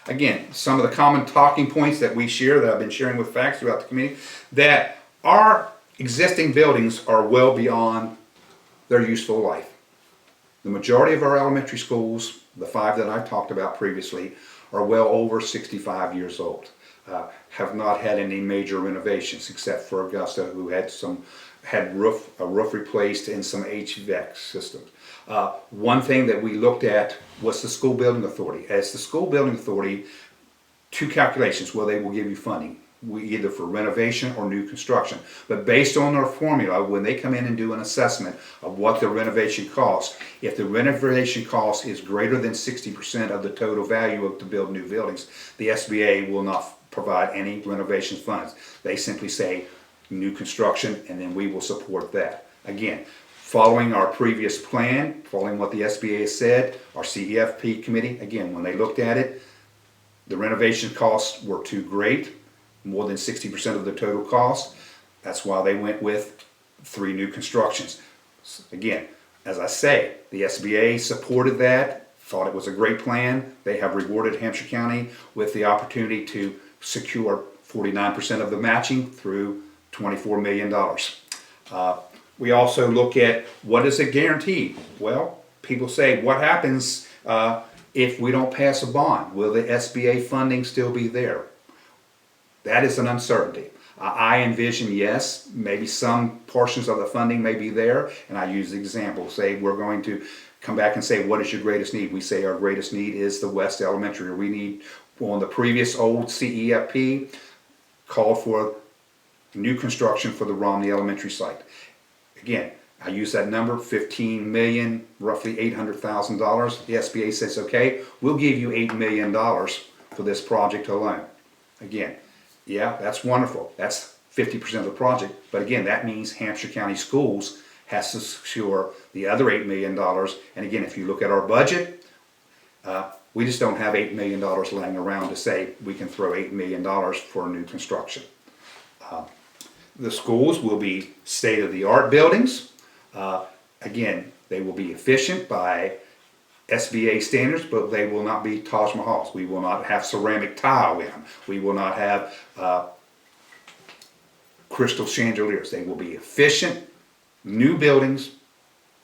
Again, some of the common talking points that we share, that I've been sharing with facts throughout the community, that our existing buildings are well beyond their useful life. The majority of our elementary schools, the 5 that I've talked about previously, are well over 65 years old. Have not had any major renovations except for Augusta, who had a roof replaced and some HVAC systems. One thing that we looked at was the school building authority. As the school building authority, 2 calculations where they will give you funding, either for renovation or new construction. But based on their formula, when they come in and do an assessment of what the renovation costs, if the renovation cost is greater than 60% of the total value of to build new buildings, the SBA will not provide any renovation funds. They simply say new construction, and then we will support that. Again, following our previous plan, following what the SBA has said, our CEFP committee, again, when they looked at it, the renovation costs were too great, more than 60% of the total cost. That's why they went with 3 new constructions. Again, as I say, the SBA supported that, thought it was a great plan. They have rewarded Hampshire County with the opportunity to secure 49% of the matching through $24 million. We also look at what is it guaranteed? Well, people say, what happens if we don't pass a bond? Will the SBA funding still be there? That is an uncertainty. I envision, yes, maybe some portions of the funding may be there, and I use the example, say we're going to come back and say, what is your greatest need? We say our greatest need is the West Elementary, or we need, on the previous old CEFP, called for new construction for the Romney Elementary site. Again, I use that number, $15 million, roughly $800,000. The SBA says, okay, we'll give you $8 million for this project alone. Again, yeah, that's wonderful. That's 50% of the project. But again, that means Hampshire County Schools has to secure the other $8 million. And again, if you look at our budget, we just don't have $8 million laying around to say we can throw $8 million for new construction. The schools will be state-of-the-art buildings. Again, they will be efficient by SBA standards, but they will not be Taj Mahals. We will not have ceramic tile in them. We will not have crystal chandeliers. They will be efficient, new buildings,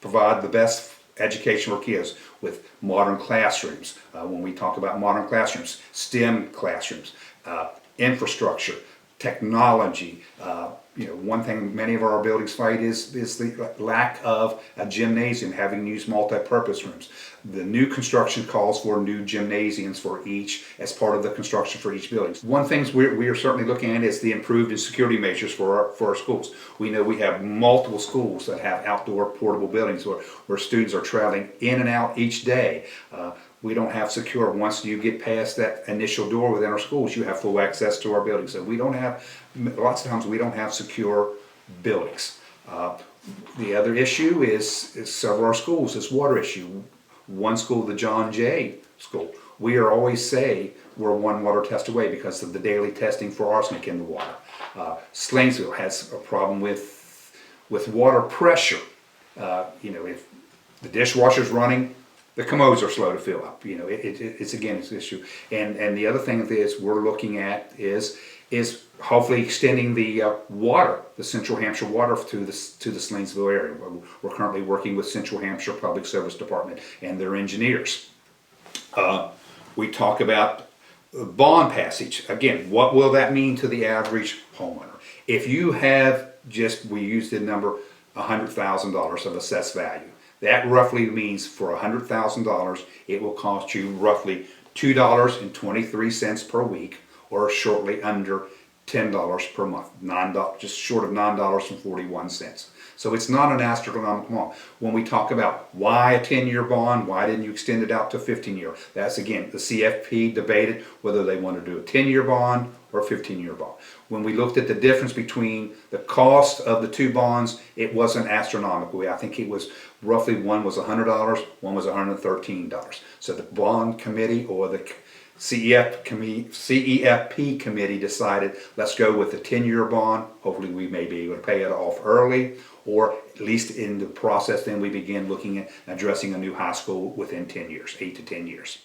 provide the best education for kids with modern classrooms. When we talk about modern classrooms, STEM classrooms, infrastructure, technology. One thing many of our buildings fight is the lack of a gymnasium, having used multi-purpose rooms. The new construction calls for new gymnasiums for each, as part of the construction for each building. One thing we are certainly looking at is the improved security measures for our schools. We know we have multiple schools that have outdoor portable buildings where students are traveling in and out each day. We don't have secure, once you get past that initial door within our schools, you have full access to our buildings. So we don't have, lots of times we don't have secure buildings. The other issue is several of our schools, this water issue. One school, the John Jay School, we are always say we're 1 water test away because of the daily testing for arsenic in the water. Slainsville has a problem with water pressure. If the dishwasher's running, the commodes are slow to fill up. It's again, it's an issue. And the other thing is we're looking at is hopefully extending the water, the Central Hampshire water to the Slainsville area. We're currently working with Central Hampshire Public Service Department and their engineers. We talk about bond passage. Again, what will that mean to the average homeowner? If you have we used the number $100,000 of assessed value. That roughly means for $100,000, it will cost you roughly $2.23 per week, or shortly under $10 per month, just short of $9.41. So it's not an astronomical amount. When we talk about why a 10-year bond, why didn't you extend it out to 15-year? That's again, the CFP debated whether they want to do a 10-year bond or a 15-year bond. When we looked at the difference between the cost of the 2 bonds, it wasn't astronomical. I think it was roughly, one was $100, one was $113. So the bond committee, or the CEFP committee decided, let's go with the 10-year bond. Hopefully we may be able to pay it off early, or at least in the process then we begin looking at addressing a new high school within 10 years, 8 to 10 years.